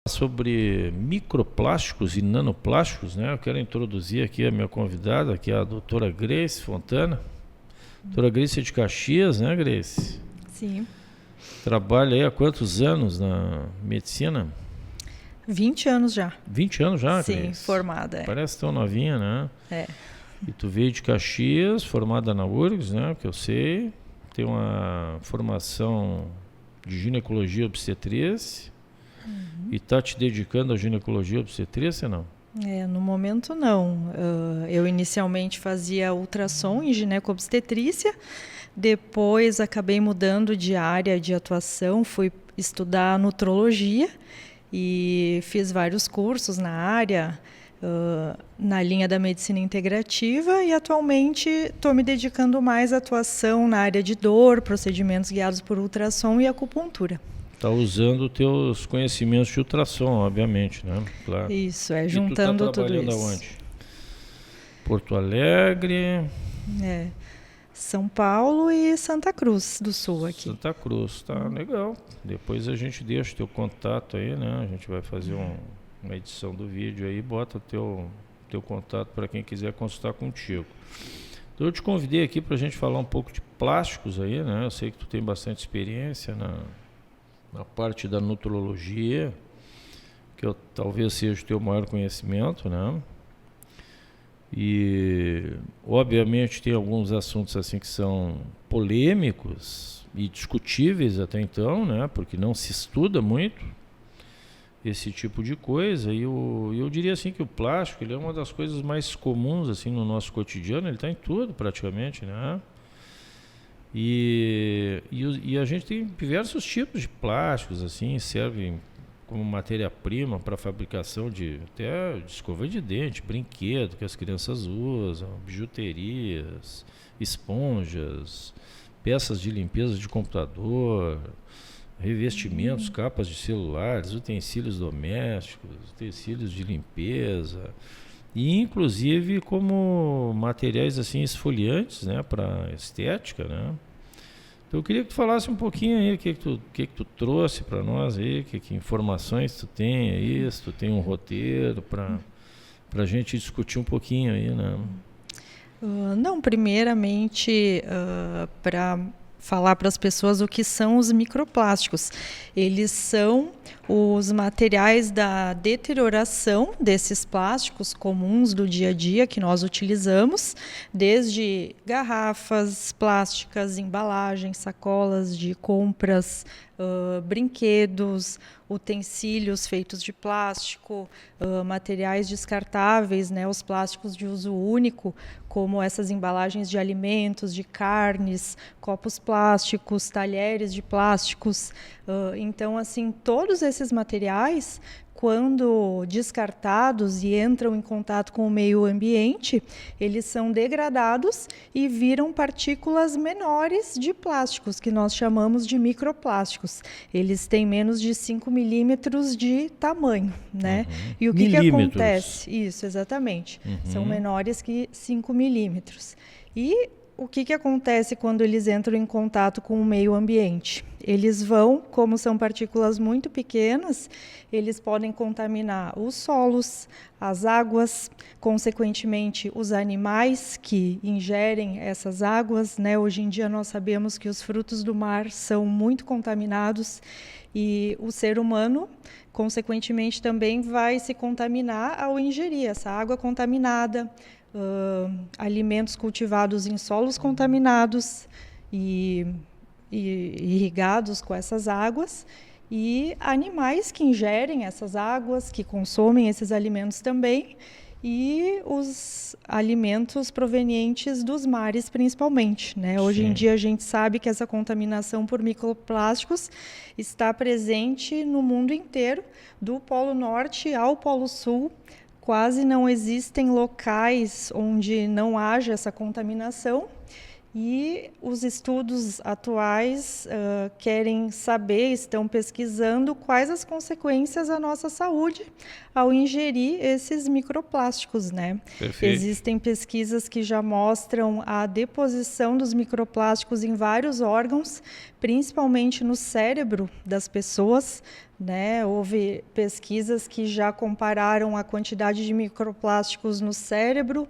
Sobre microplásticos e nanoplásticos, né? Eu quero introduzir aqui a minha convidada, que é a doutora Grace Fontana. Doutora Grace é de Caxias, né, Grace? Sim. Trabalha aí há quantos anos na medicina? 20 anos já. 20 anos já, Sim, Grace? formada. Parece tão novinha, né? É. E tu veio de Caxias, formada na URGS, né? Que eu sei. Tem uma formação de ginecologia e obstetrícia. E está te dedicando à ginecologia e obstetrícia, não? No momento não. Eu inicialmente fazia ultrassom em gineco-obstetrícia, depois acabei mudando de área de atuação, fui estudar nutrologia e fiz vários cursos na área, na linha da medicina integrativa, e atualmente estou me dedicando mais à atuação na área de dor, procedimentos guiados por ultrassom e acupuntura. Está usando os teus conhecimentos de ultrassom, obviamente, né? Claro. Isso, juntando tudo isso. E tu está trabalhando aonde? Porto Alegre? São Paulo e Santa Cruz do Sul aqui. Santa Cruz, tá legal. Depois a gente deixa o teu contato aí, né? A gente vai fazer uma edição do vídeo aí, bota o teu contato para quem quiser consultar contigo. Então eu te convidei aqui para a gente falar um pouco de plásticos aí, né? Eu sei que tu tem bastante experiência na parte da nutrologia, que talvez seja o teu maior conhecimento, né? E obviamente tem alguns assuntos assim que são polêmicos e discutíveis até então, né? Porque não se estuda muito esse tipo de coisa, e eu diria assim que o plástico, ele é uma das coisas mais comuns assim no nosso cotidiano, ele está em tudo praticamente, né? E a gente tem diversos tipos de plásticos, assim, servem como matéria-prima para a fabricação de escova de dente, brinquedo que as crianças usam, bijuterias, esponjas, peças de limpeza de computador, revestimentos, capas de celulares, utensílios domésticos, utensílios de limpeza, e inclusive como materiais assim esfoliantes, né, para estética, né? Então eu queria que tu falasse um pouquinho aí o que tu trouxe para nós aí, que informações tu tem aí, se tu tem um roteiro para a gente discutir um pouquinho aí, né? Não, primeiramente, para falar para as pessoas o que são os microplásticos. Eles são os materiais da deterioração desses plásticos comuns do dia a dia que nós utilizamos, desde garrafas plásticas, embalagens, sacolas de compras, brinquedos, utensílios feitos de plástico, materiais descartáveis, né, os plásticos de uso único, como essas embalagens de alimentos, de carnes, copos plásticos, talheres de plásticos. Então, assim, todos esses materiais, quando descartados e entram em contato com o meio ambiente, eles são degradados e viram partículas menores de plásticos, que nós chamamos de microplásticos. Eles têm menos de 5 milímetros de tamanho, né? E o que acontece? Isso, exatamente. São menores que 5 milímetros. E o que acontece quando eles entram em contato com o meio ambiente? Eles vão, como são partículas muito pequenas, eles podem contaminar os solos, as águas, consequentemente os animais que ingerem essas águas, né? Hoje em dia nós sabemos que os frutos do mar são muito contaminados, e o ser humano, consequentemente, também vai se contaminar ao ingerir essa água contaminada, alimentos cultivados em solos contaminados e irrigados com essas águas, e animais que ingerem essas águas, que consomem esses alimentos também, e os alimentos provenientes dos mares, principalmente, né? Hoje em dia a gente sabe que essa contaminação por microplásticos está presente no mundo inteiro, do Polo Norte ao Polo Sul. Quase não existem locais onde não haja essa contaminação, e os estudos atuais querem saber, estão pesquisando quais as consequências à nossa saúde ao ingerir esses microplásticos, né? Perfeito. Existem pesquisas que já mostram a deposição dos microplásticos em vários órgãos, principalmente no cérebro das pessoas, né? Houve pesquisas que já compararam a quantidade de microplásticos no cérebro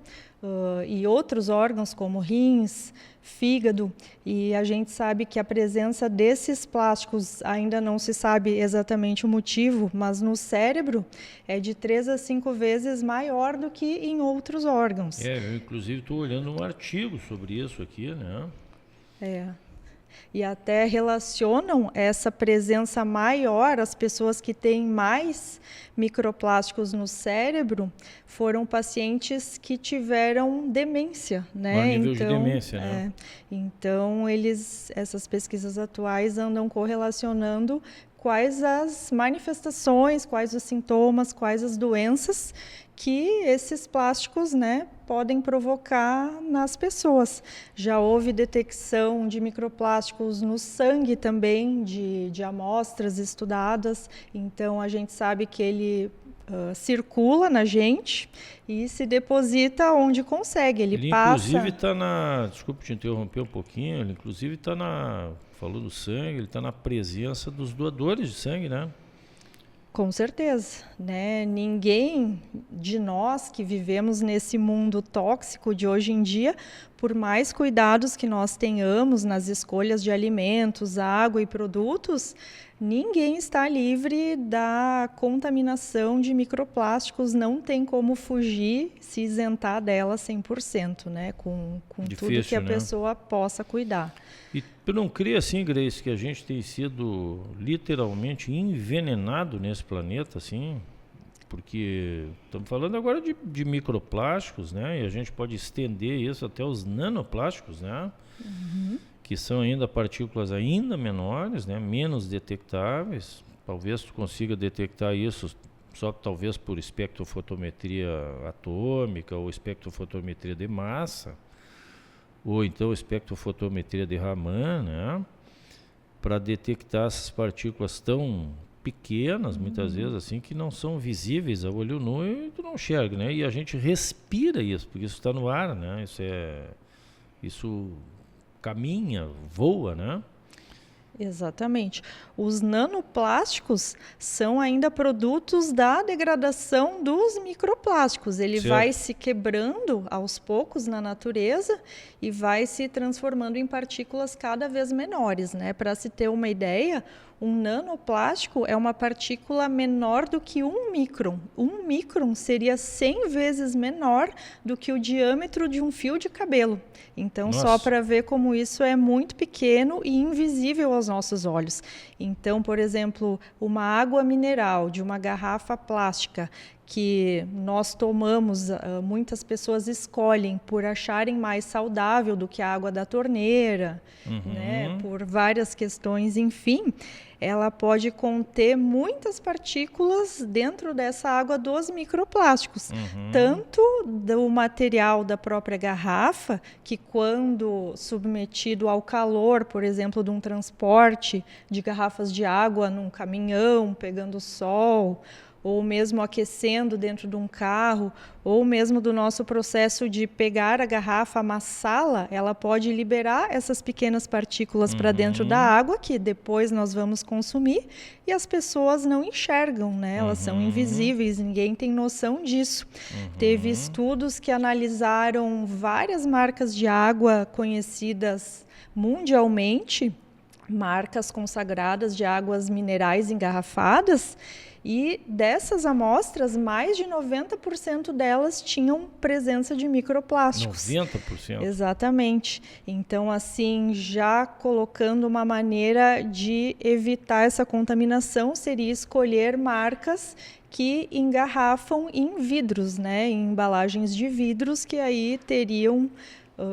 e outros órgãos como rins, fígado, e a gente sabe que a presença desses plásticos ainda não se sabe exatamente o motivo, mas no cérebro é de 3 a 5 vezes maior do que em outros órgãos. Eu inclusive estou olhando um artigo sobre isso aqui, né? E até relacionam essa presença maior, as pessoas que têm mais microplásticos no cérebro foram pacientes que tiveram demência, né? A nível de demência, né? Então, essas pesquisas atuais andam correlacionando quais as manifestações, quais os sintomas, quais as doenças que esses plásticos, né, podem provocar nas pessoas. Já houve detecção de microplásticos no sangue também, de amostras estudadas, então a gente sabe que ele circula na gente e se deposita onde consegue. Ele passa... Inclusive está na... Desculpe te interromper um pouquinho, ele inclusive está na... Falou do sangue, ele está na presença dos doadores de sangue, né? Com certeza, né? Ninguém de nós que vivemos nesse mundo tóxico de hoje em dia, por mais cuidados que nós tenhamos nas escolhas de alimentos, água e produtos, ninguém está livre da contaminação de microplásticos, não tem como fugir, se isentar dela 100%, né? Com Difícil, tudo que a né? pessoa possa cuidar. E tu não crê assim, Grace, que a gente tem sido literalmente envenenado nesse planeta, assim? Porque estamos falando agora de microplásticos, né? E a gente pode estender isso até os nanoplásticos, né? Uhum. Que são ainda partículas ainda menores, né? Menos detectáveis. Talvez tu consiga detectar isso só talvez por espectrofotometria atômica ou espectrofotometria de massa, ou então espectrofotometria de Raman, né? Para detectar essas partículas tão pequenas, muitas vezes assim, que não são visíveis a olho nu e tu não enxerga, né? E a gente respira isso, porque isso está no ar, né? Isso caminha, voa, né? Exatamente. Os nanoplásticos são ainda produtos da degradação dos microplásticos. Ele Certo. vai se quebrando aos poucos na natureza e vai se transformando em partículas cada vez menores, né? Para se ter uma ideia, um nanoplástico é uma partícula menor do que 1 micron. 1 micron seria 100 vezes menor do que o diâmetro de um fio de cabelo. Então, Nossa. Só para ver como isso é muito pequeno e invisível aos nossos olhos. Então, por exemplo, uma água mineral de uma garrafa plástica que nós tomamos, muitas pessoas escolhem por acharem mais saudável do que a água da torneira, né? Por várias questões, enfim, ela pode conter muitas partículas dentro dessa água dos microplásticos, tanto do material da própria garrafa, que quando submetido ao calor, por exemplo, de um transporte de garrafas de água num caminhão, pegando sol, ou mesmo aquecendo dentro de um carro, ou mesmo do nosso processo de pegar a garrafa, amassá-la, ela pode liberar essas pequenas partículas para dentro da água, que depois nós vamos consumir, e as pessoas não enxergam, né? Elas são invisíveis, ninguém tem noção disso. Teve estudos que analisaram várias marcas de água conhecidas mundialmente, marcas consagradas de águas minerais engarrafadas, e dessas amostras, mais de 90% delas tinham presença de microplásticos. 90%? Exatamente. Então, assim, já colocando uma maneira de evitar essa contaminação, seria escolher marcas que engarrafam em vidros, né? Em embalagens de vidros, que aí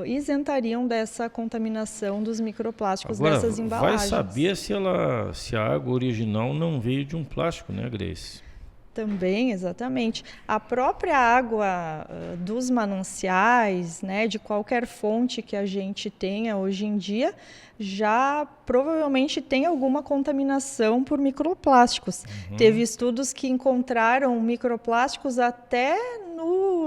isentariam dessa contaminação dos microplásticos. Agora, dessas embalagens. Vai saber se a água original não veio de um plástico, né, Grace? Também, exatamente. A própria água dos mananciais, né, de qualquer fonte que a gente tenha hoje em dia, já provavelmente tem alguma contaminação por microplásticos. Teve estudos que encontraram microplásticos até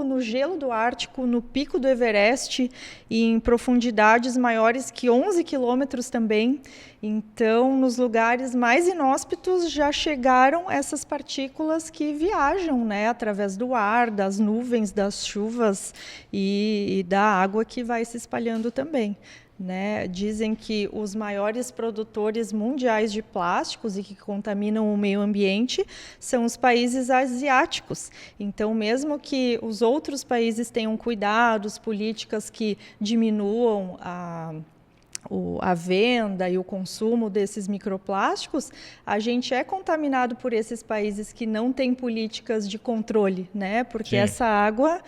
no gelo do Ártico, no pico do Everest e em profundidades maiores que 11 quilômetros também. Então, nos lugares mais inóspitos já chegaram essas partículas que viajam, né, através do ar, das nuvens, das chuvas e da água que vai se espalhando também. Né? Dizem que os maiores produtores mundiais de plásticos e que contaminam o meio ambiente são os países asiáticos. Então, mesmo que os outros países tenham cuidados, políticas que diminuam a venda e o consumo desses microplásticos, a gente é contaminado por esses países que não têm políticas de controle, né? Porque essa água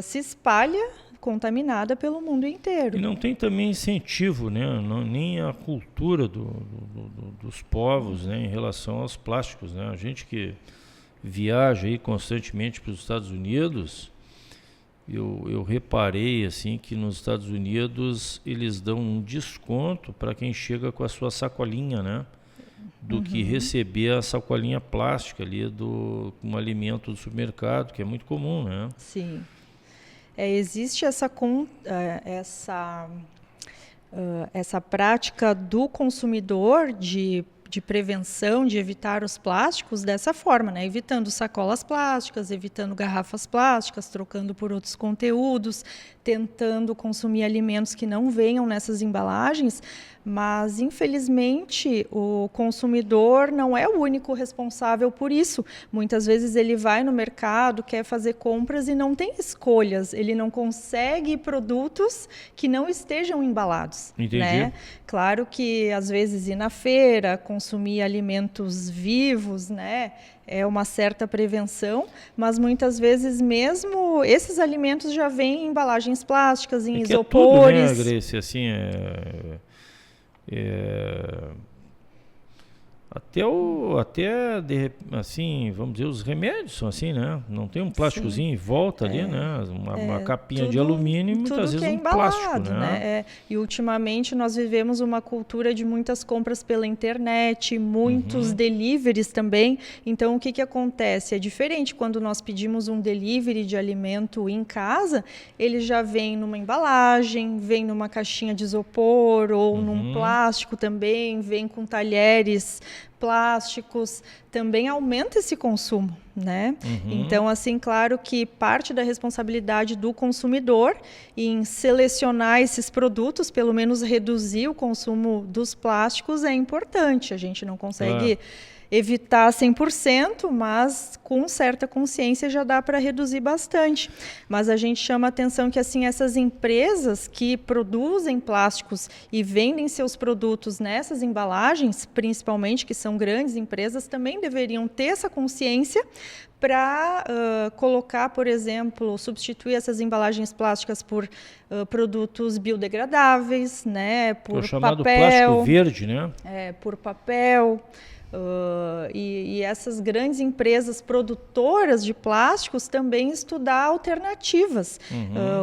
se espalha contaminada pelo mundo inteiro. E não tem também incentivo, né? Nem a cultura dos povos, né? Em relação aos plásticos, né? A gente que viaja aí constantemente para os Estados Unidos, eu reparei assim que nos Estados Unidos eles dão um desconto para quem chega com a sua sacolinha, né? Do que receber a sacolinha plástica ali um alimento do supermercado, que é muito comum, né? Sim. Existe essa prática do consumidor de prevenção, de evitar os plásticos dessa forma, né? Evitando sacolas plásticas, evitando garrafas plásticas, trocando por outros conteúdos, tentando consumir alimentos que não venham nessas embalagens, mas infelizmente o consumidor não é o único responsável por isso. Muitas vezes ele vai no mercado, quer fazer compras e não tem escolhas, ele não consegue produtos que não estejam embalados. Entendi. Né? Claro que às vezes ir na feira, consumir alimentos vivos, né? É uma certa prevenção, mas muitas vezes mesmo esses alimentos já vêm em embalagens plásticas, em isopores. É tudo, né, Grace? Assim, assim, vamos dizer, os remédios são assim, né? Não tem um plásticozinho em volta ali, né? Uma capinha de alumínio e muitas vezes um plástico, né? E ultimamente nós vivemos uma cultura de muitas compras pela internet, muitos deliveries também. Então, o que acontece? É diferente quando nós pedimos um delivery de alimento em casa, ele já vem numa embalagem, vem numa caixinha de isopor ou num plástico também, vem com talheres plásticos, também aumenta esse consumo, né? Então, assim, claro que parte da responsabilidade do consumidor em selecionar esses produtos, pelo menos reduzir o consumo dos plásticos, é importante. A gente não consegue evitar 100%, mas com certa consciência já dá para reduzir bastante. Mas a gente chama a atenção que assim, essas empresas que produzem plásticos e vendem seus produtos nessas embalagens, principalmente, que são grandes empresas, também deveriam ter essa consciência para colocar, por exemplo, substituir essas embalagens plásticas por produtos biodegradáveis, né, por o chamado papel, plástico verde, né? Por papel. E essas grandes empresas produtoras de plásticos também estudar alternativas.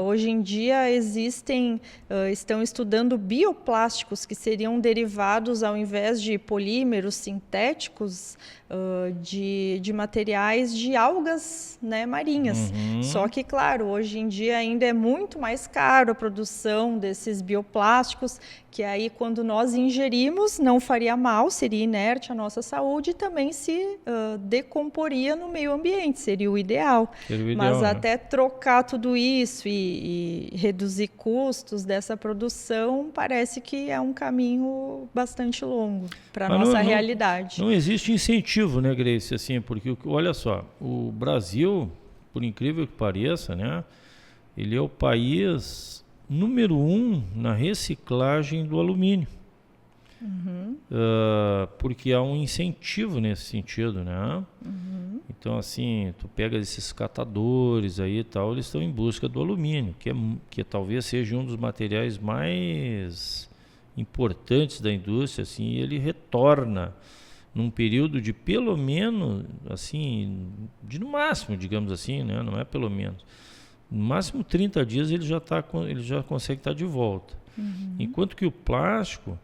Hoje em dia estão estudando bioplásticos, que seriam derivados, ao invés de polímeros sintéticos, de materiais de algas, né, marinhas. Só que, claro, hoje em dia ainda é muito mais caro a produção desses bioplásticos, que aí quando nós ingerimos não faria mal, seria inerte à nossa saúde e também se decomporia no meio ambiente, seria o ideal. Mas até trocar tudo isso e reduzir custos dessa produção, parece que é um caminho bastante longo para a nossa realidade. Não existe incentivo, né, Grace? Assim, porque, olha só, o Brasil, por incrível que pareça, né, ele é o país número 1 na reciclagem do alumínio. Porque há um incentivo nesse sentido, né? Então, assim, tu pega esses catadores aí e tal, eles estão em busca do alumínio, que talvez seja um dos materiais mais importantes da indústria, assim, e ele retorna num período de pelo menos, assim, no máximo, digamos assim, né? Não é pelo menos. No máximo 30 dias ele já consegue estar de volta. Enquanto que o plástico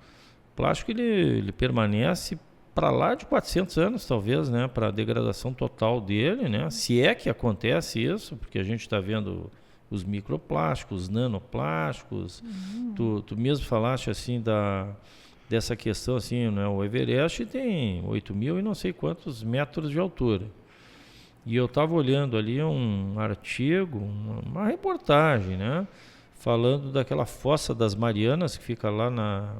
ele permanece para lá de 400 anos, talvez, né, para a degradação total dele, né, se é que acontece isso, porque a gente está vendo os microplásticos, os nanoplásticos. Tu mesmo falaste assim dessa questão, assim, né, o Everest tem 8.000 e não sei quantos metros de altura. E eu estava olhando ali um artigo, uma reportagem, né, falando daquela fossa das Marianas que fica lá na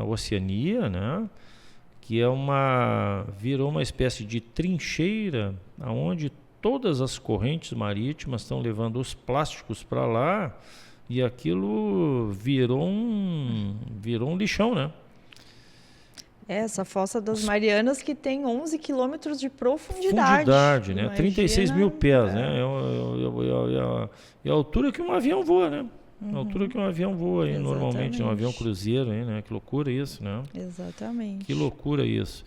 Oceania, né, que virou uma espécie de trincheira onde todas as correntes marítimas estão levando os plásticos para lá e aquilo virou um lixão, né? Essa Fossa das Marianas que tem 11 quilômetros de Profundidade, né? Imagina, 36 mil pés, né? É a altura que um avião voa, né? A altura que um avião voa aí, normalmente, um avião cruzeiro, aí, né? Que loucura isso, né? Exatamente. Que loucura isso.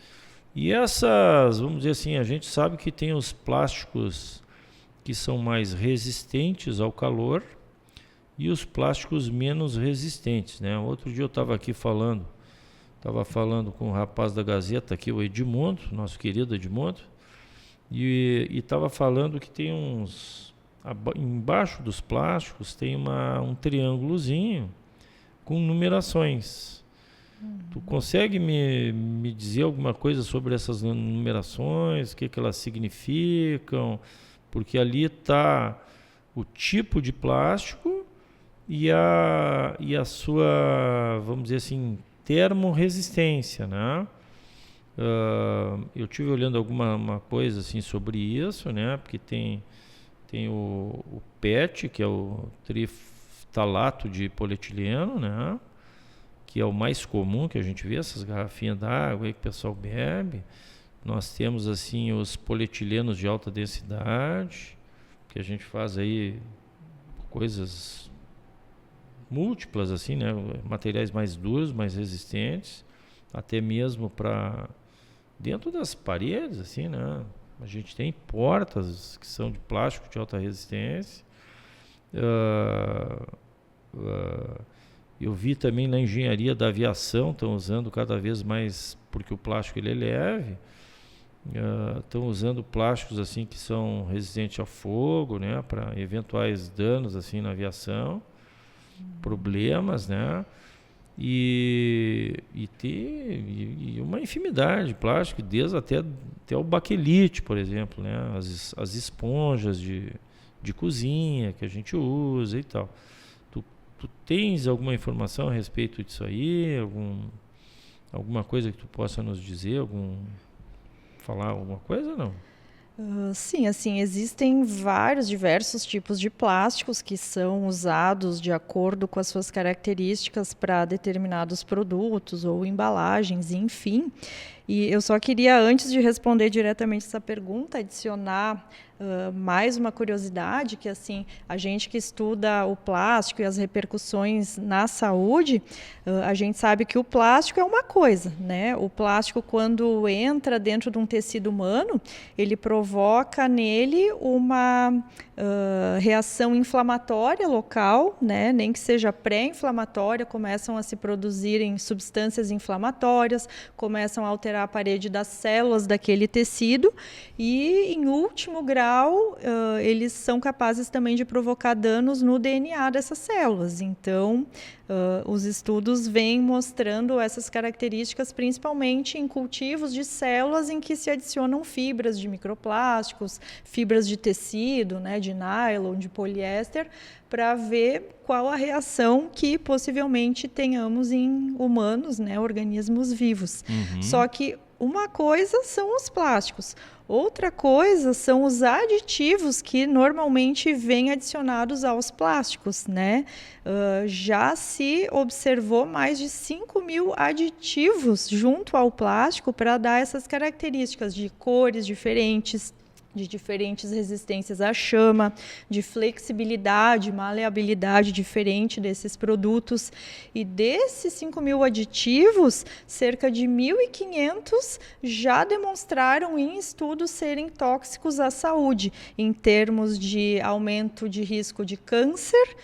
E essas, vamos dizer assim, a gente sabe que tem os plásticos que são mais resistentes ao calor e os plásticos menos resistentes, né? Outro dia eu estava falando com o rapaz da Gazeta aqui, o Edmundo, nosso querido Edmundo, e estava falando que tem embaixo dos plásticos tem um triângulozinho com numerações. Tu consegue me dizer alguma coisa sobre essas numerações, o que elas significam? Porque ali está o tipo de plástico e a sua, vamos dizer assim, termorresistência, né? Eu estive olhando uma coisa assim sobre isso, né? Porque tem o PET, que é o triftalato de polietileno, né? Que é o mais comum que a gente vê, essas garrafinhas d'água aí que o pessoal bebe. Nós temos assim os polietilenos de alta densidade, que a gente faz aí coisas múltiplas assim, né? Materiais mais duros, mais resistentes, até mesmo para dentro das paredes, assim, né? A gente tem portas que são de plástico de alta resistência. Eu vi também na engenharia da aviação, estão usando cada vez mais, porque o plástico ele é leve, estão usando plásticos assim que são resistentes ao fogo, né? Para eventuais danos assim na aviação. Problemas, né? E uma infinidade de plástico, desde até o baquelite, por exemplo, né? As esponjas de cozinha que a gente usa e tal. Tu tens alguma informação a respeito disso aí? Alguma coisa que tu possa nos dizer? Falar alguma coisa ou não? Sim, assim, existem diversos tipos de plásticos que são usados de acordo com as suas características para determinados produtos ou embalagens, enfim. E eu só queria, antes de responder diretamente essa pergunta, adicionar mais uma curiosidade, que assim, a gente que estuda o plástico e as repercussões na saúde, a gente sabe que o plástico é uma coisa, né? O plástico, quando entra dentro de um tecido humano, ele provoca nele uma reação inflamatória local, né? Nem que seja pré-inflamatória, começam a se produzirem substâncias inflamatórias, começam a alterar a parede das células daquele tecido e, em último grau, eles são capazes também de provocar danos no DNA dessas células. Então, os estudos vêm mostrando essas características principalmente em cultivos de células em que se adicionam fibras de microplásticos, fibras de tecido, né, de nylon, de poliéster, para ver qual a reação que possivelmente tenhamos em humanos, né, organismos vivos. Só que uma coisa são os plásticos, outra coisa são os aditivos que normalmente vêm adicionados aos plásticos, né? Já se observou mais de 5.000 aditivos junto ao plástico para dar essas características de cores diferentes, de diferentes resistências à chama, de flexibilidade, maleabilidade diferente desses produtos. E desses 5.000 aditivos, cerca de 1.500 já demonstraram em estudos serem tóxicos à saúde, em termos de aumento de risco de câncer,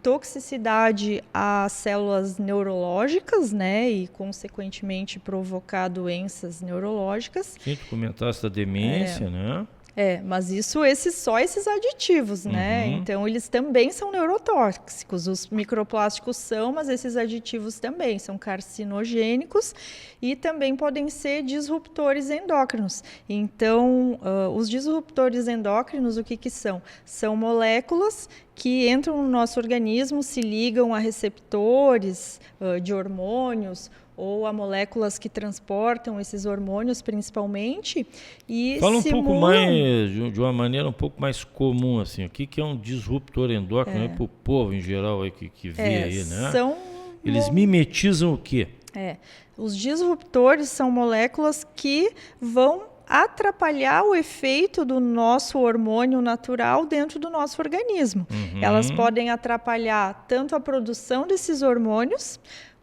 toxicidade a células neurológicas, né, e consequentemente provocar doenças neurológicas. Sim, tu comentaste da demência, né? Mas só esses aditivos, né? Então, eles também são neurotóxicos. Os microplásticos são, mas esses aditivos também são carcinogênicos e também podem ser disruptores endócrinos. Então, os disruptores endócrinos, o que são? São moléculas que entram no nosso organismo, se ligam a receptores de hormônios ou a moléculas que transportam esses hormônios, principalmente, e fala um simulam... pouco mais, de uma maneira um pouco mais comum, assim, o que é um disruptor endócrino, para o povo em geral aí que vê aí, né? Eles mimetizam o quê? Os disruptores são moléculas que vão atrapalhar o efeito do nosso hormônio natural dentro do nosso organismo. Elas podem atrapalhar tanto a produção desses hormônios,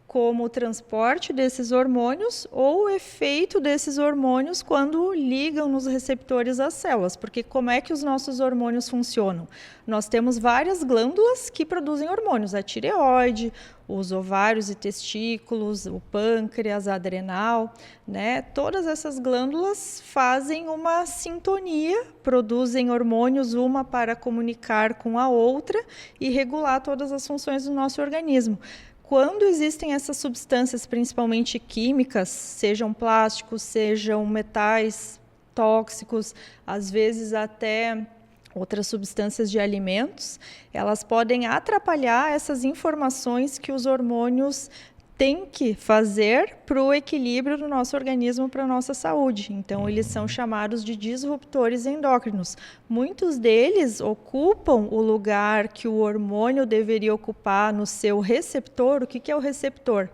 como o transporte desses hormônios ou o efeito desses hormônios quando ligam nos receptores às células. Porque como é que os nossos hormônios funcionam? Nós temos várias glândulas que produzem hormônios, a tireoide, os ovários e testículos, o pâncreas, a adrenal, né? Todas essas glândulas fazem uma sintonia, produzem hormônios uma para comunicar com a outra e regular todas as funções do nosso organismo. Quando existem essas substâncias, principalmente químicas, sejam plásticos, sejam metais tóxicos, às vezes até outras substâncias de alimentos, elas podem atrapalhar essas informações que os hormônios têm que fazer para o equilíbrio do nosso organismo, para a nossa saúde. Então, eles são chamados de disruptores endócrinos. Muitos deles ocupam o lugar que o hormônio deveria ocupar no seu receptor. O que é o receptor?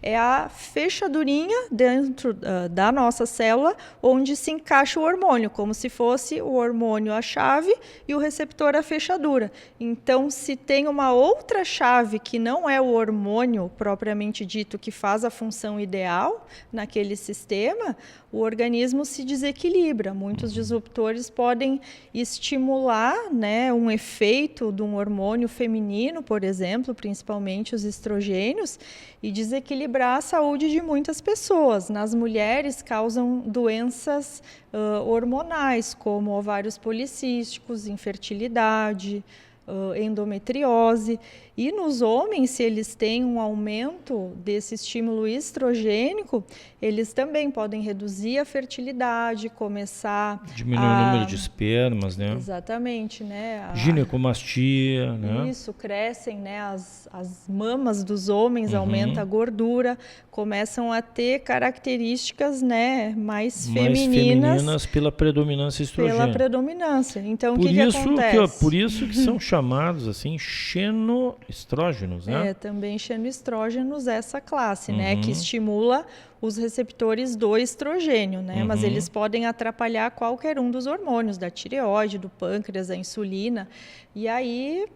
É a fechadurinha dentro da nossa célula onde se encaixa o hormônio, como se fosse o hormônio a chave e o receptor a fechadura. Então, se tem uma outra chave que não é o hormônio propriamente dito que faz a função ideal naquele sistema, o organismo se desequilibra. Muitos disruptores podem estimular, né, um efeito de um hormônio feminino, por exemplo, principalmente os estrogênios, e desequilibrar a saúde de muitas pessoas. Nas mulheres, causam doenças hormonais, como ovários policísticos, infertilidade, endometriose. E nos homens, se eles têm um aumento desse estímulo estrogênico, eles também podem reduzir a fertilidade, começar diminuir o número de espermas, né? Exatamente, né? Ginecomastia, né? Isso, crescem, né? As mamas dos homens, aumenta a gordura, começam a ter características, né, mais femininas pela predominância estrogênica. Pela predominância. Então, o que acontece? Por isso que são chamados assim xenoestrógenos, né? Também xenoestrógenos, essa classe, né, que estimula os receptores do estrogênio, né? Mas eles podem atrapalhar qualquer um dos hormônios, da tireoide, do pâncreas, da insulina, e aí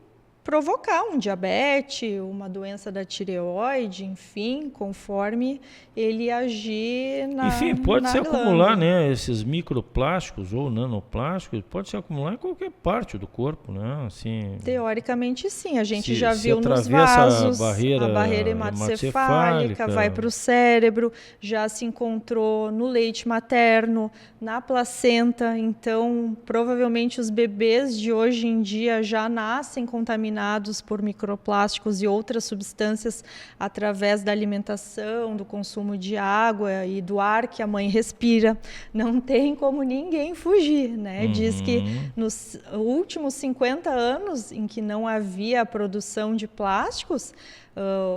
provocar um diabetes, uma doença da tireoide, enfim, conforme ele agir na Enfim, pode se glândula. acumular, né, esses microplásticos ou nanoplásticos, pode se acumular em qualquer parte do corpo, né? Assim, teoricamente, sim. A gente já viu nos atravessa vasos, a barreira hematocefálica, vai para o cérebro, já se encontrou no leite materno, na placenta. Então, provavelmente os bebês de hoje em dia já nascem contaminados por microplásticos e outras substâncias através da alimentação, do consumo de água e do ar que a mãe respira. Não tem como ninguém fugir, né? Diz que nos últimos 50 anos em que não havia a produção de plásticos,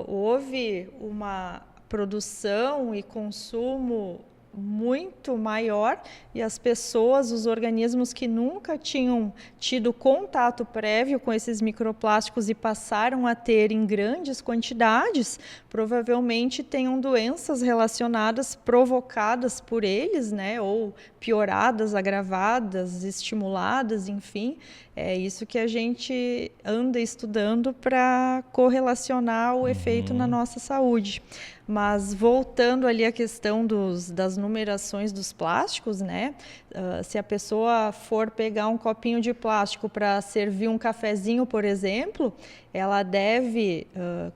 houve uma produção e consumo muito maior, e as pessoas, os organismos que nunca tinham tido contato prévio com esses microplásticos e passaram a ter em grandes quantidades, provavelmente tenham doenças relacionadas, provocadas por eles, né, ou pioradas, agravadas, estimuladas, enfim. É isso que a gente anda estudando para correlacionar o efeito na nossa saúde. Mas voltando ali à questão das numerações dos plásticos, né? Se a pessoa for pegar um copinho de plástico para servir um cafezinho, por exemplo, ela deve,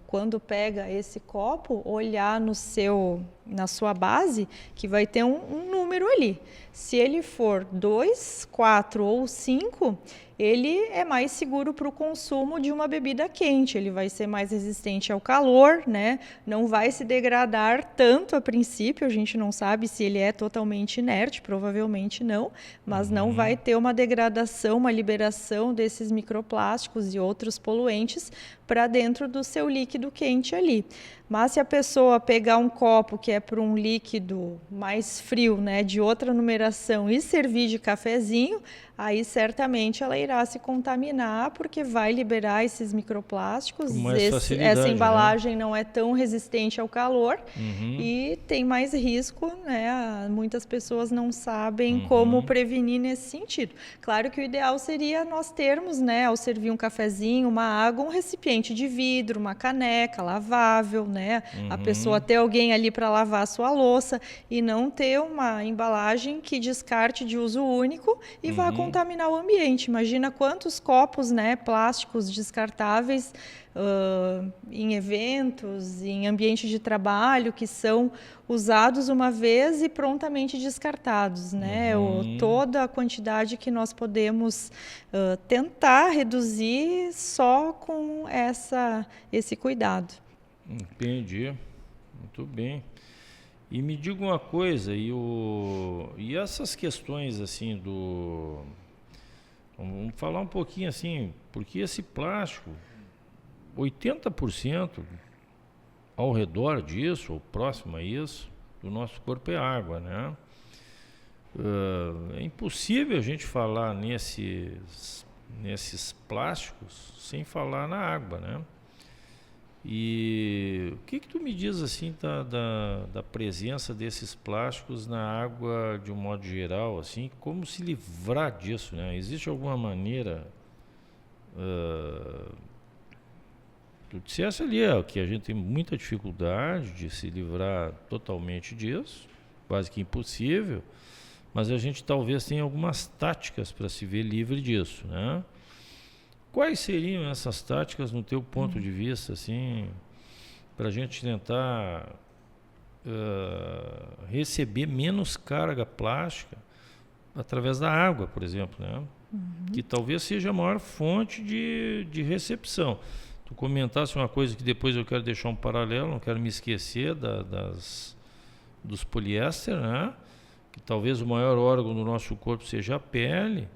quando pega esse copo, olhar na sua base, que vai ter um número ali. Se ele for 2, 4 ou 5, ele é mais seguro para o consumo de uma bebida quente, ele vai ser mais resistente ao calor, né? Não vai se degradar tanto a princípio, a gente não sabe se ele é totalmente inerte, provavelmente não, mas não vai ter uma degradação, uma liberação desses microplásticos e outros poluentes para dentro do seu líquido quente ali. Mas se a pessoa pegar um copo que é para um líquido mais frio, né, de outra numeração e servir de cafezinho, aí certamente ela irá se contaminar porque vai liberar esses microplásticos. Essa embalagem, né, não é tão resistente ao calor e tem mais risco, né? Muitas pessoas não sabem como prevenir nesse sentido. Claro que o ideal seria nós termos, né, ao servir um cafezinho, uma água, um recipiente de vidro, uma caneca lavável, né? A pessoa ter alguém ali para lavar a sua louça e não ter uma embalagem que descarte de uso único e vá contaminar o ambiente. Imagina quantos copos, né, plásticos descartáveis em eventos, em ambiente de trabalho, que são usados uma vez e prontamente descartados, né? Toda a quantidade que nós podemos tentar reduzir só com esse cuidado. Entendi, muito bem. E me diga uma coisa, e essas questões assim vamos falar um pouquinho assim, porque esse plástico, 80% ao redor disso, ou próximo a isso, do nosso corpo é água, né? É impossível a gente falar nesses plásticos sem falar na água, né? E o que tu me diz assim da presença desses plásticos na água de um modo geral, assim, como se livrar disso, né? Existe alguma maneira? Tu disseste ali que a gente tem muita dificuldade de se livrar totalmente disso, quase que impossível, mas a gente talvez tenha algumas táticas para se ver livre disso, né? Quais seriam essas táticas no teu ponto de vista, assim, para a gente tentar receber menos carga plástica através da água, por exemplo, né? Que talvez seja a maior fonte de recepção. Tu comentasse uma coisa que depois eu quero deixar um paralelo, não quero me esquecer dos poliéster, né? Que talvez o maior órgão do nosso corpo seja a pele.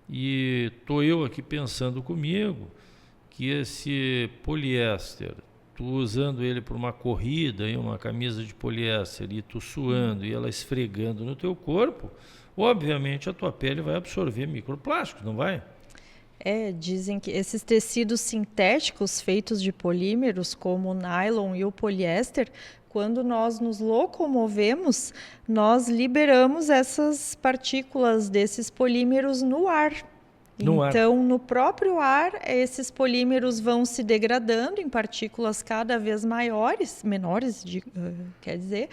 E estou eu aqui pensando comigo que esse poliéster, tu usando ele para uma corrida, uma camisa de poliéster, e tu suando e ela esfregando no teu corpo, obviamente a tua pele vai absorver microplásticos, não vai? Dizem que esses tecidos sintéticos feitos de polímeros, como o nylon e o poliéster, quando nós nos locomovemos, nós liberamos essas partículas desses polímeros no ar. Então, no próprio ar, esses polímeros vão se degradando em partículas cada vez menores, quer dizer,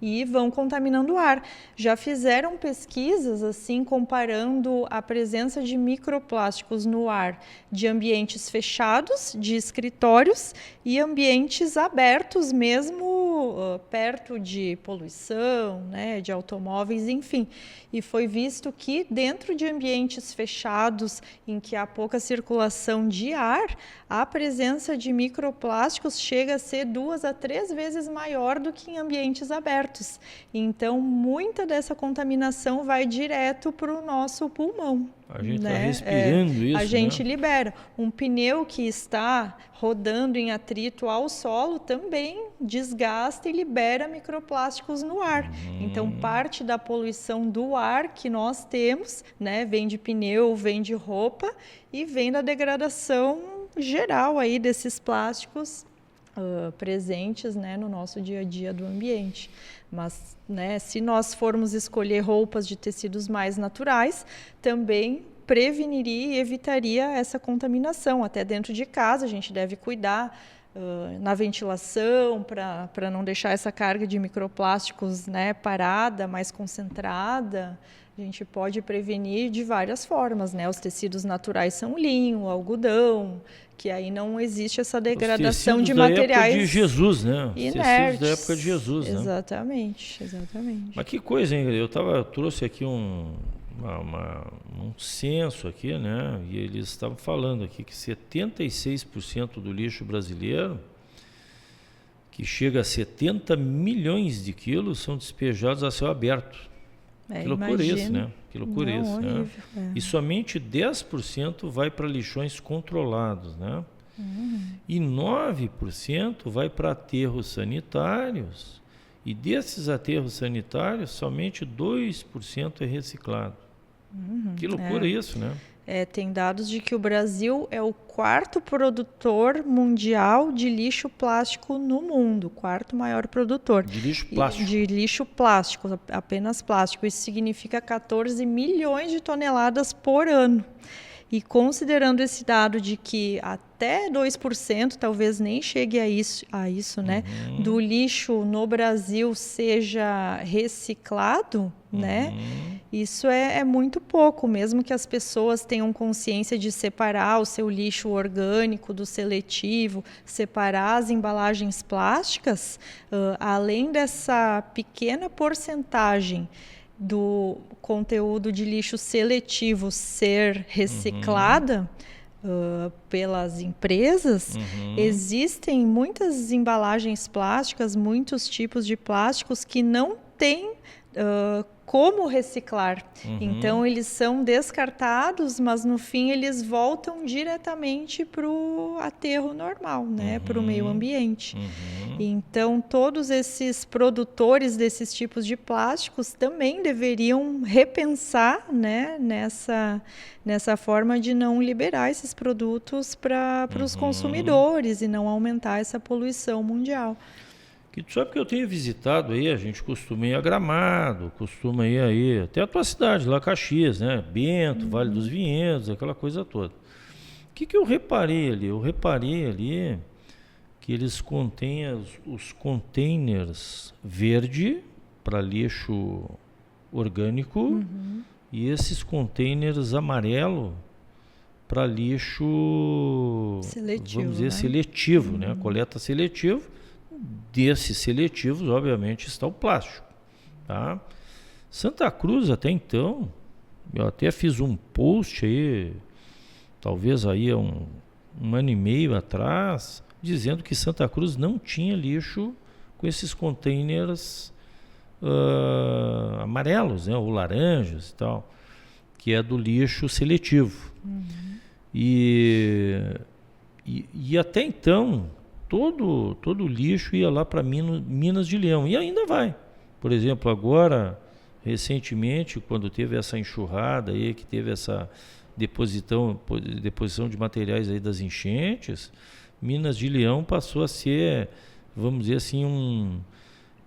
e vão contaminando o ar. Já fizeram pesquisas, assim, comparando a presença de microplásticos no ar de ambientes fechados, de escritórios, e ambientes abertos, mesmo perto de poluição, né, de automóveis, enfim. E foi visto que dentro de ambientes fechados, em que há pouca circulação de ar, a presença de microplásticos chega a ser 2 a 3 vezes maior do que em ambientes abertos. Então, muita dessa contaminação vai direto para o nosso pulmão. A gente está respirando isso, a gente libera. Um pneu que está rodando em atrito ao solo também desgasta e libera microplásticos no ar. Então, parte da poluição do ar que nós temos, né, vem de pneu, vem de roupa e vem da degradação geral aí desses plásticos presentes, né, no nosso dia a dia do ambiente. Mas, né, se nós formos escolher roupas de tecidos mais naturais, também preveniria e evitaria essa contaminação. Até dentro de casa, a gente deve cuidar na ventilação, para não deixar essa carga de microplásticos, né, parada, mais concentrada. A gente pode prevenir de várias formas, né? Os tecidos naturais são linho, algodão, que aí não existe essa degradação de materiais. Da época de Jesus, né? Inertes. Tecidos da época de Jesus, né? Exatamente, exatamente. Mas que coisa, hein? Eu trouxe aqui um censo aqui, né? E eles estavam falando aqui que 76% do lixo brasileiro, que chega a 70 milhões de quilos, são despejados a céu aberto. Que loucura isso, né? Que loucura isso, né? E somente 10% vai para lixões controlados, né? E 9% vai para aterros sanitários. E desses aterros sanitários, somente 2% é reciclado. Que loucura isso, né? Tem dados de que o Brasil é o 4º produtor mundial de lixo plástico no mundo, 4º maior produtor. De lixo plástico? De lixo plástico, apenas plástico. Isso significa 14 milhões de toneladas por ano. E considerando esse dado de que até 2%, talvez nem chegue a isso, né? Do lixo no Brasil seja reciclado, né? Isso é muito pouco, mesmo que as pessoas tenham consciência de separar o seu lixo orgânico do seletivo, separar as embalagens plásticas, além dessa pequena porcentagem do conteúdo de lixo seletivo ser reciclada pelas empresas, existem muitas embalagens plásticas, muitos tipos de plásticos que não têm como reciclar. Então, eles são descartados, mas no fim eles voltam diretamente para o aterro normal, né? Para o meio ambiente. Então, todos esses produtores desses tipos de plásticos também deveriam repensar, né, nessa forma de não liberar esses produtos para os consumidores e não aumentar essa poluição mundial. Que tu sabe que eu tenho visitado aí, a gente costuma ir a Gramado, costuma ir aí, até a tua cidade, lá Caxias, né? Bento, Vale dos Vinhedos, aquela coisa toda. O que eu reparei ali? Eu reparei ali que eles contêm os containers verde para lixo orgânico e esses containers amarelo para lixo seletivo, vamos dizer, né? Seletivo, né? Coleta seletivo. Desses seletivos, obviamente, está o plástico, tá? Santa Cruz, até então, eu até fiz um post aí, talvez aí há um ano e meio atrás, dizendo que Santa Cruz não tinha lixo com esses containers amarelos, né, ou laranjas e tal, que é do lixo seletivo. E até então todo o lixo ia lá para Minas de Leão, e ainda vai. Por exemplo, agora, recentemente, quando teve essa enxurrada aí, que teve essa deposição de materiais aí das enchentes, Minas de Leão passou a ser, vamos dizer assim,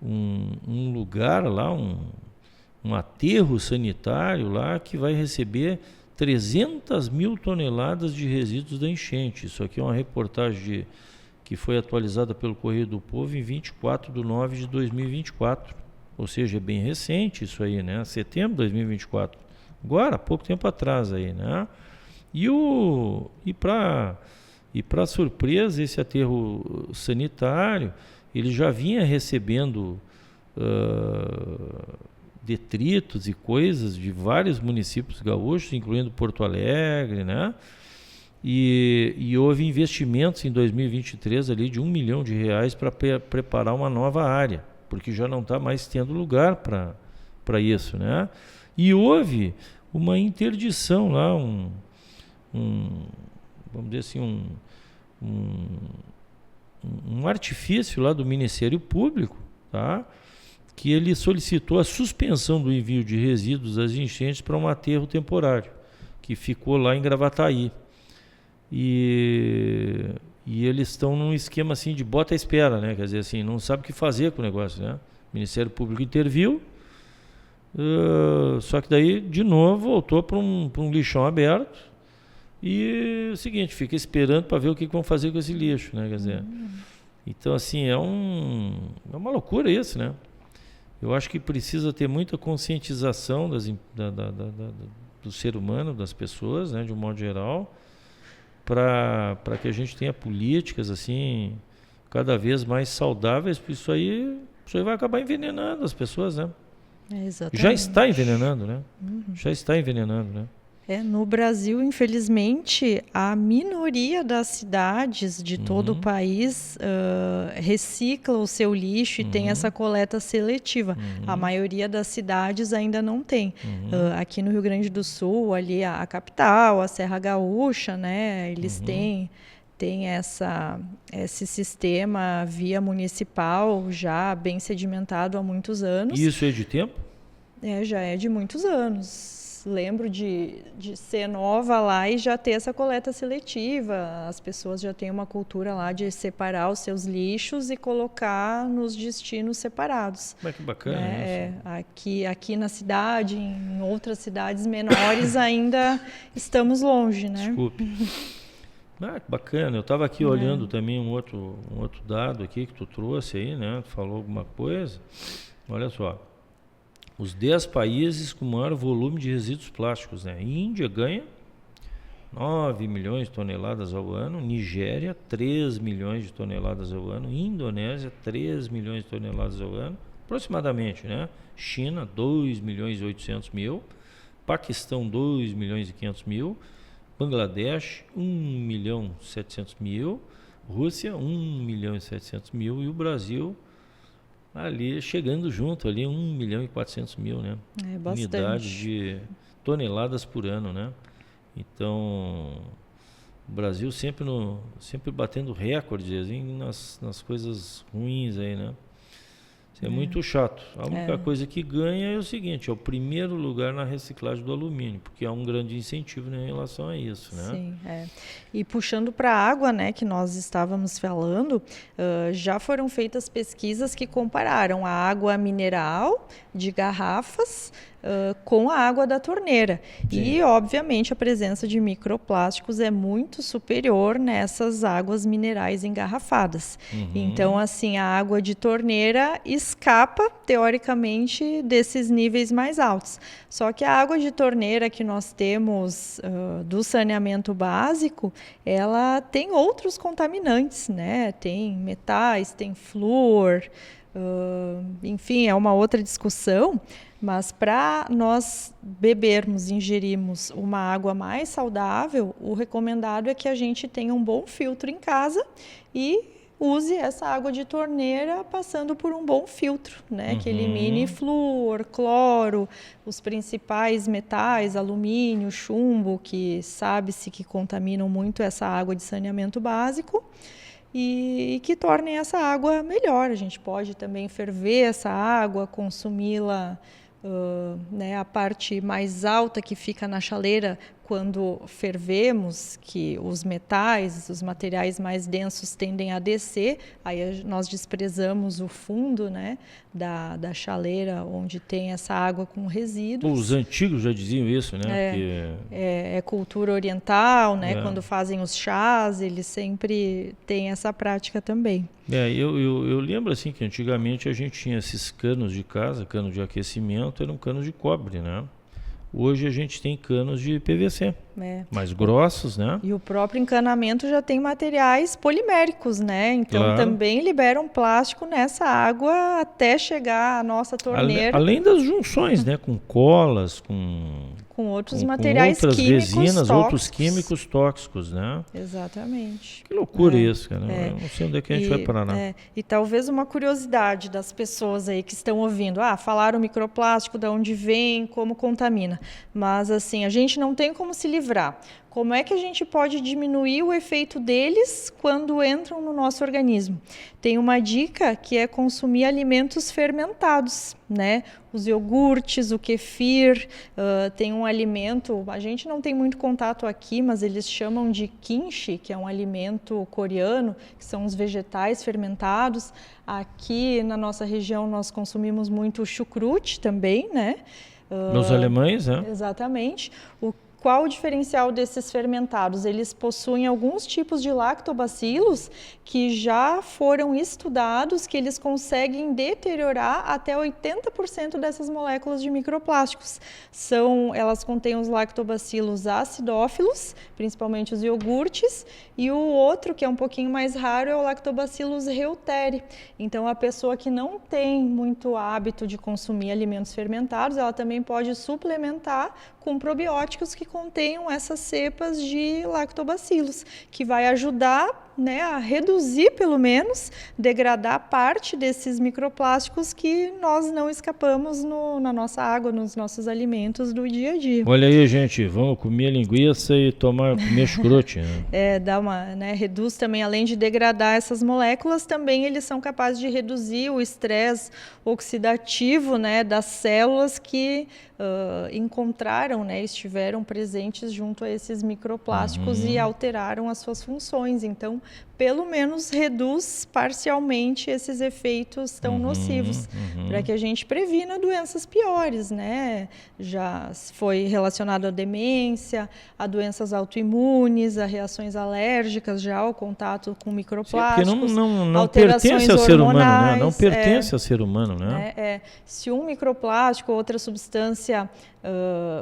um lugar lá, um aterro sanitário lá, que vai receber 300 mil toneladas de resíduos da enchente. Isso aqui é uma reportagem que foi atualizada pelo Correio do Povo em 24/9/2024, ou seja, é bem recente isso aí, né? Setembro de 2024, agora, há pouco tempo atrás aí, né? E para surpresa, esse aterro sanitário, ele já vinha recebendo detritos e coisas de vários municípios gaúchos, incluindo Porto Alegre, né? E houve investimentos em 2023 ali de R$1 milhão para preparar uma nova área, porque já não está mais tendo lugar para isso, né? E houve uma interdição lá, vamos dizer assim, um artifício lá do Ministério Público, tá? Que ele solicitou a suspensão do envio de resíduos das enchentes para um aterro temporário, que ficou lá em Gravataí. E eles estão num esquema assim de bota à espera, né? Quer dizer assim, não sabe o que fazer com o negócio, né? O Ministério Público interviu, só que daí de novo voltou para um lixão aberto, E o seguinte, fica esperando para ver o que vão fazer com esse lixo, né? Quer dizer, então, assim, é uma loucura isso, né? Eu acho que precisa ter muita conscientização do ser humano, das pessoas, né, de um modo geral, para que a gente tenha políticas assim cada vez mais saudáveis, porque isso aí vai acabar envenenando as pessoas, né? Exatamente. Já está envenenando, né? Já está envenenando, né? No Brasil, infelizmente, a minoria das cidades de todo o país recicla o seu lixo e tem essa coleta seletiva. A maioria das cidades ainda não tem. Aqui no Rio Grande do Sul, ali a capital, a Serra Gaúcha, né, eles têm esse sistema via municipal já bem sedimentado há muitos anos. E isso é de tempo? Já é de muitos anos. Lembro de ser nova lá e já ter essa coleta seletiva. As pessoas já têm uma cultura lá de separar os seus lixos e colocar nos destinos separados. Mas que bacana isso. Aqui na cidade, em outras cidades menores, ainda estamos longe, né? Desculpe. Que bacana. Eu estava aqui olhando também um outro dado aqui que tu trouxe aí, né? Tu falou alguma coisa. Olha só. Os 10 países com maior volume de resíduos plásticos, né? Índia ganha 9 milhões de toneladas ao ano, Nigéria 3 milhões de toneladas ao ano, Indonésia 3 milhões de toneladas ao ano, aproximadamente, né? China 2 milhões e 800 mil, Paquistão 2 milhões e 500 mil, Bangladesh 1 milhão e 700 mil, Rússia 1 milhão e 700 mil e o Brasil ali chegando junto ali 1 milhão e 400 mil, né? Bastante. Unidades de toneladas por ano, né? Então, o Brasil sempre batendo recordes assim, nas coisas ruins aí, né? Isso é muito chato. A única coisa que ganha é o seguinte, é o primeiro lugar na reciclagem do alumínio, porque há um grande incentivo, né, em relação a isso, né? Sim, E puxando para a água, né, que nós estávamos falando, já foram feitas pesquisas que compararam a água mineral de garrafas com a água da torneira. Sim. E, obviamente, a presença de microplásticos é muito superior nessas águas minerais engarrafadas. Então, assim, a água de torneira escapa, teoricamente, desses níveis mais altos. Só que a água de torneira que nós temos do saneamento básico, ela tem outros contaminantes, né? Tem metais, tem flúor, enfim, é uma outra discussão. Mas para nós bebermos, ingerirmos uma água mais saudável, o recomendado é que a gente tenha um bom filtro em casa e use essa água de torneira passando por um bom filtro, né? Que elimine flúor, cloro, os principais metais, alumínio, chumbo, que sabe-se que contaminam muito essa água de saneamento básico. E que tornem essa água melhor. A gente pode também ferver essa água, consumi-la, né, a parte mais alta que fica na chaleira quando fervemos, que os metais, os materiais mais densos tendem a descer, aí nós desprezamos o fundo, né, da chaleira onde tem essa água com resíduos. Os antigos já diziam isso, né? É cultura oriental, né? Quando fazem os chás, eles sempre têm essa prática também. Eu lembro assim que antigamente a gente tinha esses canos de casa, cano de aquecimento, eram canos de cobre, né? Hoje a gente tem canos de PVC, mais grossos, né? E o próprio encanamento já tem materiais poliméricos, né? Então também liberam plástico nessa água até chegar à nossa torneira. Além das junções, né? Com colas, com outros materiais outras químicos resinas, tóxicos. Outros químicos tóxicos, né? Exatamente. Que loucura isso, cara. Eu não sei onde é que a gente vai parar, né? E talvez uma curiosidade das pessoas aí que estão ouvindo. Falaram microplástico, de onde vem, como contamina. Mas, assim, a gente não tem como se livrar. Como é que a gente pode diminuir o efeito deles quando entram no nosso organismo? Tem uma dica que é consumir alimentos fermentados, né? Os iogurtes, o kefir, tem um alimento, a gente não tem muito contato aqui, mas eles chamam de kimchi, que é um alimento coreano, que são os vegetais fermentados. Aqui na nossa região nós consumimos muito chucrute também, né? Nos alemães, né? Exatamente. qual o diferencial desses fermentados? Eles possuem alguns tipos de lactobacilos que já foram estudados, que eles conseguem deteriorar até 80% dessas moléculas de microplásticos. Elas contêm os lactobacilos acidófilos, principalmente os iogurtes, e o outro, que é um pouquinho mais raro, é o lactobacillus reuteri. Então, a pessoa que não tem muito hábito de consumir alimentos fermentados, ela também pode suplementar com probióticos que contenham essas cepas de lactobacilos, que vai ajudar, né, a reduzir, pelo menos, degradar parte desses microplásticos que nós não escapamos na nossa água, nos nossos alimentos do dia a dia. Olha aí, gente, vamos comer linguiça e comer chucrute. Né? Reduz também, além de degradar essas moléculas, também eles são capazes de reduzir o estresse oxidativo, né, das células que encontraram, né, estiveram presentes junto a esses microplásticos e alteraram as suas funções. Então, pelo menos reduz parcialmente esses efeitos tão nocivos, para que a gente previna doenças piores, né? Já foi relacionado à demência, a doenças autoimunes, a reações alérgicas já ao contato com microplásticos. Porque não pertence ao ser humano, né? Não pertence ao ser humano, né? Se um microplástico ou outra substância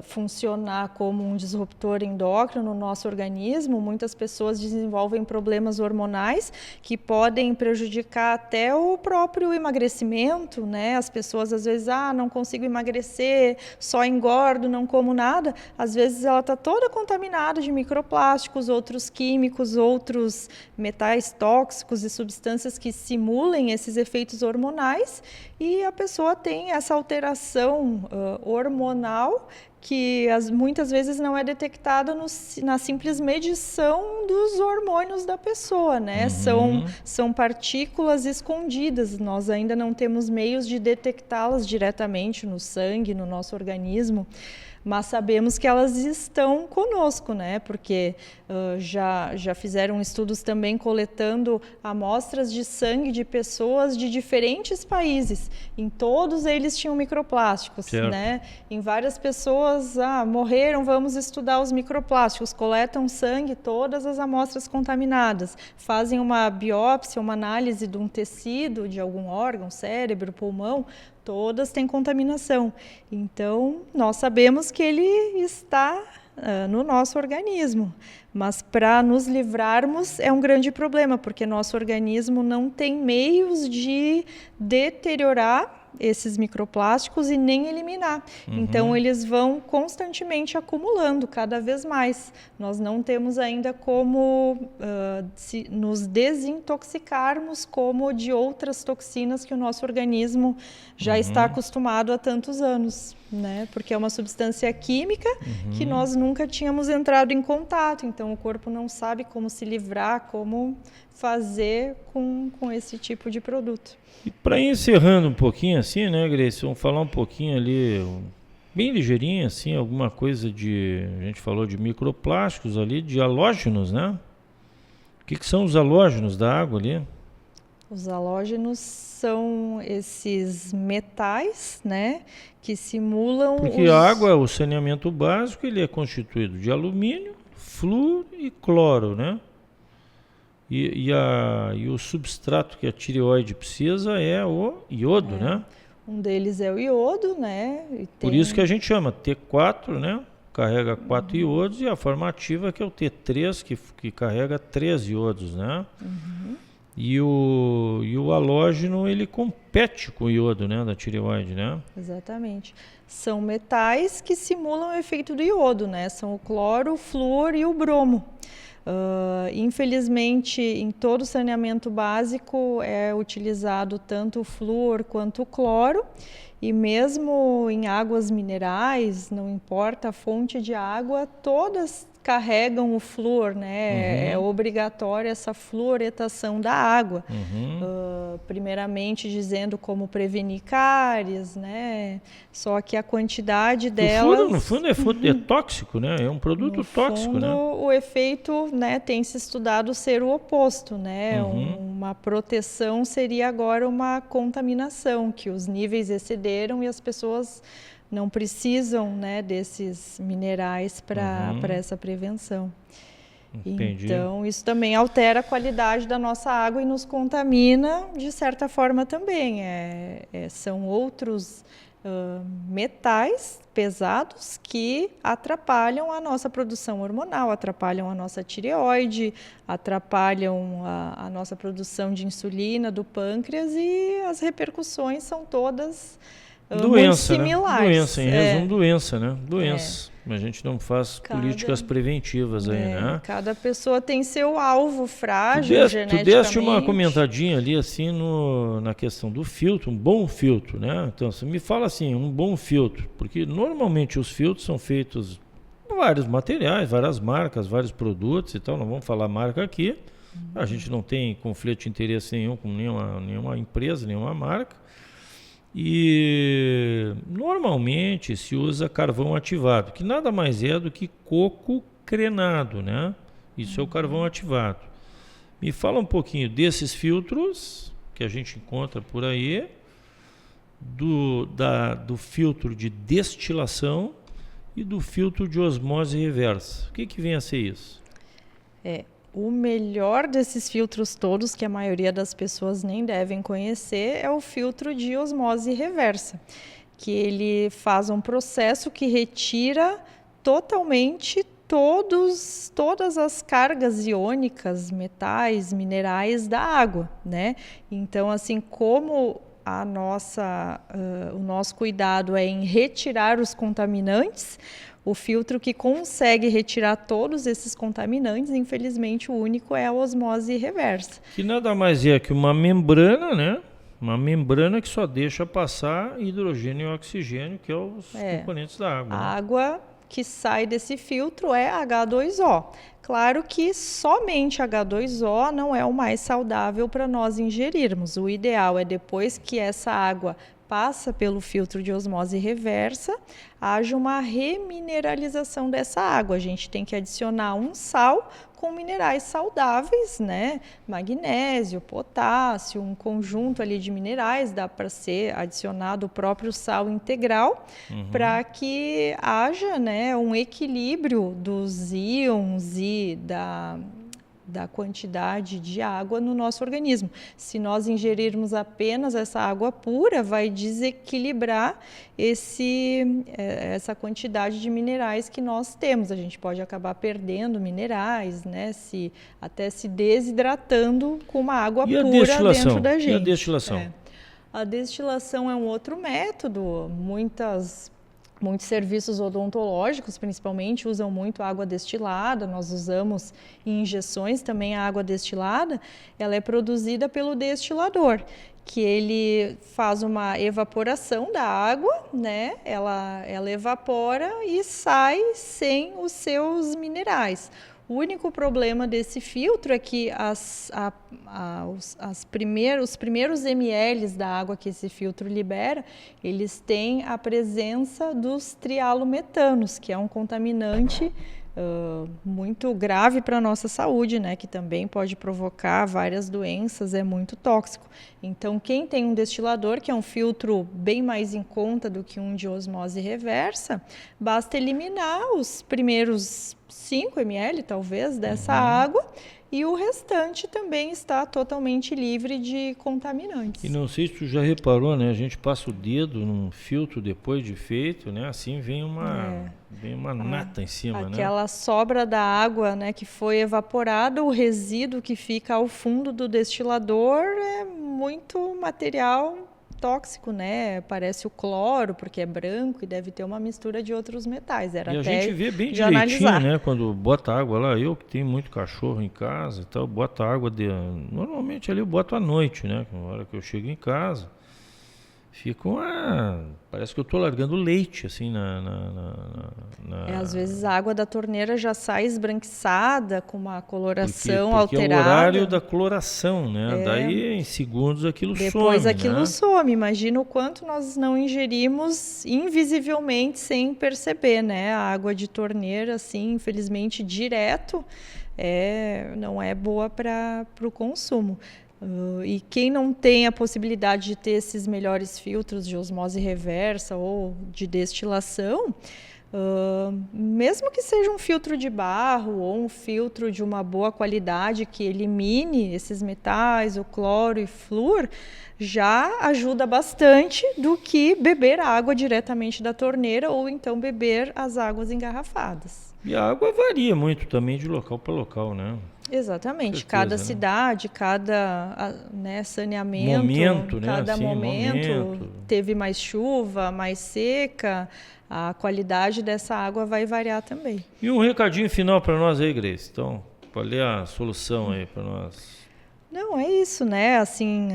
funcionar como um disruptor endócrino no nosso organismo, muitas pessoas desenvolvem problemas hormonais que podem prejudicar até o próprio emagrecimento, né? As pessoas às vezes, não consigo emagrecer, só engordo, não como nada. Às vezes ela está toda contaminada de microplásticos, outros químicos, outros metais tóxicos e substâncias que simulem esses efeitos hormonais, e a pessoa tem essa alteração hormonal que muitas vezes não é detectada na simples medição dos hormônios da pessoa, né? São partículas escondidas, nós ainda não temos meios de detectá-las diretamente no sangue, no nosso organismo, mas sabemos que elas estão conosco, né? Porque já fizeram estudos também coletando amostras de sangue de pessoas de diferentes países. Em todos eles tinham microplásticos, certo, né? Em várias pessoas morreram, vamos estudar os microplásticos. Coletam sangue, todas as amostras contaminadas. Fazem uma biópsia, uma análise de um tecido, de algum órgão, cérebro, pulmão, todas têm contaminação. Então, nós sabemos que ele está no nosso organismo, mas para nos livrarmos é um grande problema, porque nosso organismo não tem meios de deteriorar esses microplásticos e nem eliminar. Então, eles vão constantemente acumulando cada vez mais. Nós não temos ainda como nos desintoxicarmos como de outras toxinas que o nosso organismo já está acostumado há tantos anos, né? Porque é uma substância química que nós nunca tínhamos entrado em contato. Então, o corpo não sabe como se livrar, como fazer com esse tipo de produto. E para ir encerrando um pouquinho assim, né, Grace, vamos falar um pouquinho ali, bem ligeirinho assim, alguma coisa a gente falou de microplásticos ali, de halógenos, né? O que são os halógenos da água ali? Os halógenos são esses metais, né, que simulam... Porque a água, o saneamento básico, ele é constituído de alumínio, flúor e cloro, né? E o substrato que a tireoide precisa é o iodo, né? Um deles é o iodo, né? Por isso que a gente chama T4, né? Carrega 4 iodos, e a forma ativa que é o T3, que carrega 3 iodos, né? E o halógeno, ele compete com o iodo, né, da tireoide, né? Exatamente. São metais que simulam o efeito do iodo, né? São o cloro, o flúor e o bromo. Infelizmente, em todo saneamento básico é utilizado tanto o flúor quanto o cloro, e mesmo em águas minerais, não importa a fonte de água, todas carregam o flúor, né? É obrigatória essa fluoretação da água. Primeiramente dizendo como prevenir cáries, né? Só que a quantidade delas... No fundo é tóxico, né? É um produto tóxico, fundo, né? O efeito, né, tem se estudado ser o oposto, né? Uma proteção seria agora uma contaminação, que os níveis excederam e as pessoas não precisam, né, desses minerais para essa prevenção. Entendi. Então, isso também altera a qualidade da nossa água e nos contamina, de certa forma, também. São outros metais pesados que atrapalham a nossa produção hormonal, atrapalham a nossa tireoide, atrapalham a nossa produção de insulina do pâncreas, e as repercussões são todas muito similares. Doença, em resumo, doença, né? Doença. A gente não faz políticas preventivas aí, né? Cada pessoa tem seu alvo frágil geneticamente. Tu deste uma comentadinha ali, assim, na questão do filtro, um bom filtro, né? Então, você me fala assim, um bom filtro, porque normalmente os filtros são feitos com vários materiais, várias marcas, vários produtos e tal, não vamos falar marca aqui. A gente não tem conflito de interesse nenhum com nenhuma empresa, nenhuma marca. E normalmente se usa carvão ativado, que nada mais é do que coco crenado, né? Isso é o carvão ativado. Me fala um pouquinho desses filtros que a gente encontra por aí, do filtro de destilação e do filtro de osmose reversa. O que vem a ser isso? O melhor desses filtros todos, que a maioria das pessoas nem devem conhecer, é o filtro de osmose reversa, que ele faz um processo que retira totalmente todas as cargas iônicas, metais, minerais da água, né? Então, assim como o nosso cuidado é em retirar os contaminantes, o filtro que consegue retirar todos esses contaminantes, infelizmente, o único é a osmose reversa. Que nada mais é que uma membrana, né? Uma membrana que só deixa passar hidrogênio e oxigênio, que são os componentes da água. A água que sai desse filtro é H2O. Claro que somente H2O não é o mais saudável para nós ingerirmos. O ideal é, depois que essa água passa pelo filtro de osmose reversa, haja uma remineralização dessa água. A gente tem que adicionar um sal com minerais saudáveis, né? Magnésio, potássio, um conjunto ali de minerais, dá para ser adicionado o próprio sal integral, para que haja, né, um equilíbrio dos íons e da quantidade de água no nosso organismo. Se nós ingerirmos apenas essa água pura, vai desequilibrar essa quantidade de minerais que nós temos. A gente pode acabar perdendo minerais, né? Até se desidratando com uma água pura dentro da gente. E a destilação? A destilação é um outro método. Muitos serviços odontológicos, principalmente, usam muito água destilada. Nós usamos em injeções também a água destilada. Ela é produzida pelo destilador, que ele faz uma evaporação da água, né? Ela evapora e sai sem os seus minerais. O único problema desse filtro é que os primeiros ml da água que esse filtro libera, eles têm a presença dos trialometanos, que é um contaminante muito grave para a nossa saúde, né? Que também pode provocar várias doenças, é muito tóxico. Então, quem tem um destilador, que é um filtro bem mais em conta do que um de osmose reversa, basta eliminar os primeiros 5 ml, talvez, dessa água, e o restante também está totalmente livre de contaminantes. E não sei se tu já reparou, né? A gente passa o dedo num filtro depois de feito, né? Assim vem uma nata em cima, né? Aquela sobra da água, né, que foi evaporada, o resíduo que fica ao fundo do destilador é muito material tóxico, né? Parece o cloro, porque é branco e deve ter uma mistura de outros metais. A gente vê bem direitinho, né? Quando bota água lá, eu que tenho muito cachorro em casa e tal, bota água normalmente ali eu boto à noite, né? Na hora que eu chego em casa, fica parece que eu estou largando leite, assim, às vezes a água da torneira já sai esbranquiçada, com uma coloração porque alterada. É o horário da coloração, né? Daí, em segundos, aquilo some. Depois aquilo some. Imagina o quanto nós não ingerimos invisivelmente, sem perceber, né? A água de torneira, assim, infelizmente, direto, não é boa para o consumo. E quem não tem a possibilidade de ter esses melhores filtros de osmose reversa ou de destilação, mesmo que seja um filtro de barro ou um filtro de uma boa qualidade que elimine esses metais, o cloro e flúor, já ajuda bastante do que beber água diretamente da torneira ou então beber as águas engarrafadas. E a água varia muito também de local para local, né? Exatamente, Certeza, cada né? cidade, cada saneamento, Né? cada Assim, momento teve mais chuva, mais seca, a qualidade dessa água vai variar também. E um recadinho final para nós aí, Grace. Então, qual é a solução aí para nós? Não, é isso, né? Assim,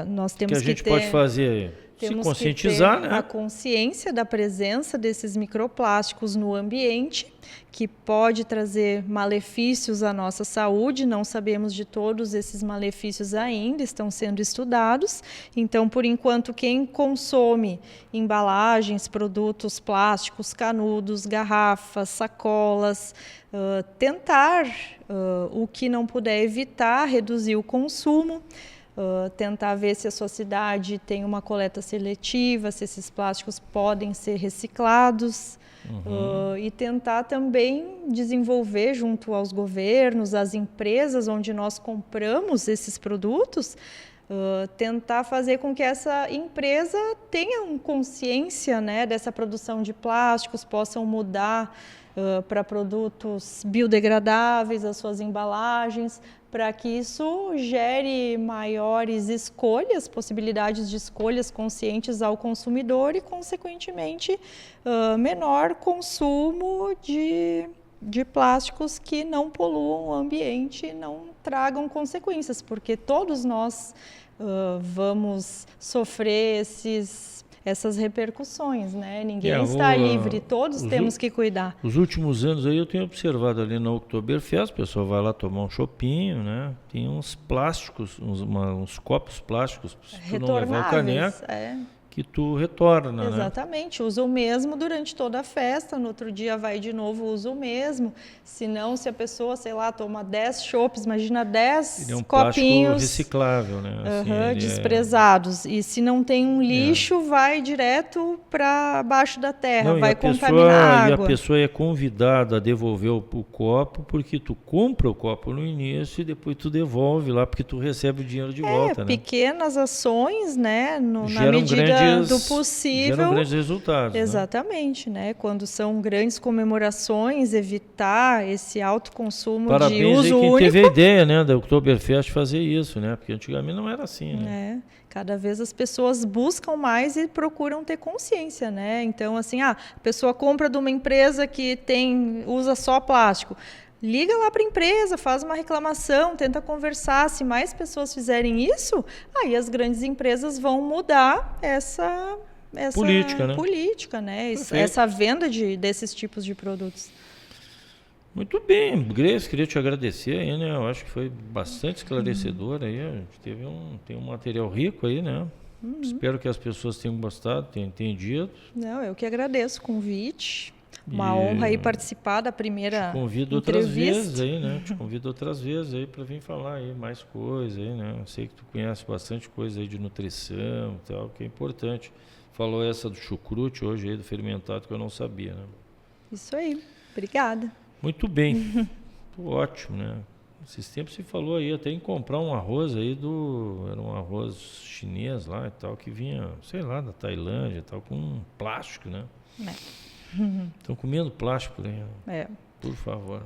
nós temos que a gente ter, pode fazer? Se temos conscientizar, que ter né? a consciência da presença desses microplásticos no ambiente, que pode trazer malefícios à nossa saúde. Não sabemos de todos esses malefícios ainda, estão sendo estudados. Então, por enquanto, quem consome embalagens, produtos plásticos, canudos, garrafas, sacolas, tentar, o que não puder evitar, reduzir o consumo. Tentar ver se a sua cidade tem uma coleta seletiva, se esses plásticos podem ser reciclados. E tentar também desenvolver junto aos governos, às empresas onde nós compramos esses produtos, tentar fazer com que essa empresa tenha consciência, né, dessa produção de plásticos, possam mudar para produtos biodegradáveis as suas embalagens, para que isso gere maiores escolhas, possibilidades de escolhas conscientes ao consumidor e, consequentemente, menor consumo de plásticos que não poluam o ambiente e não tragam consequências, porque todos nós vamos sofrer essas repercussões, né? Ninguém está livre, todos temos que cuidar. Os últimos anos aí eu tenho observado ali na Oktoberfest, o pessoal vai lá tomar um chopinho, né? Tem uns plásticos, uns copos plásticos, se tu não levar o caneco, que tu retorna, Exatamente, usa o mesmo durante toda a festa, no outro dia vai de novo, usa o mesmo. Se não, se a pessoa, sei lá, toma 10 chopes, imagina 10 ele é um copinhos reciclável, né? desprezados. E se não tem um lixo, vai direto para baixo da terra, vai contaminar a água. E a pessoa é convidada a devolver o copo, porque tu compra o copo no início e depois tu devolve lá, porque tu recebe o dinheiro de volta, né? Pequenas ações, né? Na medida do possível. Geram grandes resultados. Exatamente, né? Quando são grandes comemorações, evitar esse alto consumo de uso único. Parabéns aí quem teve a ideia, né, da Oktoberfest fazer isso, né? Porque antigamente não era assim, né? Cada vez as pessoas buscam mais e procuram ter consciência, né? Então, assim, a pessoa compra de uma empresa que usa só plástico. Liga lá para a empresa, faz uma reclamação, tenta conversar. Se mais pessoas fizerem isso, aí as grandes empresas vão mudar essa política, né? Essa venda desses tipos de produtos. Muito bem, Grace, queria te agradecer aí, né? Eu acho que foi bastante esclarecedor aí. A gente tem um material rico aí, né? Espero que as pessoas tenham gostado, tenham entendido. Não, eu que agradeço o convite. Uma honra aí participar da primeira entrevista. Te convido outras vezes aí, né? Te convido outras vezes aí para vir falar aí mais coisas aí, né? Eu sei que tu conhece bastante coisa aí de nutrição e tal, que é importante. Falou essa do chucrute hoje aí, do fermentado, que eu não sabia, né? Isso aí. Obrigada. Muito bem. Ótimo, né? Esses tempos se falou aí até em comprar um arroz aí era um arroz chinês lá e tal, que vinha, sei lá, da Tailândia e tal, com plástico, né? Estão comendo plástico aí. Por favor.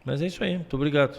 Mas é isso aí. Muito obrigado.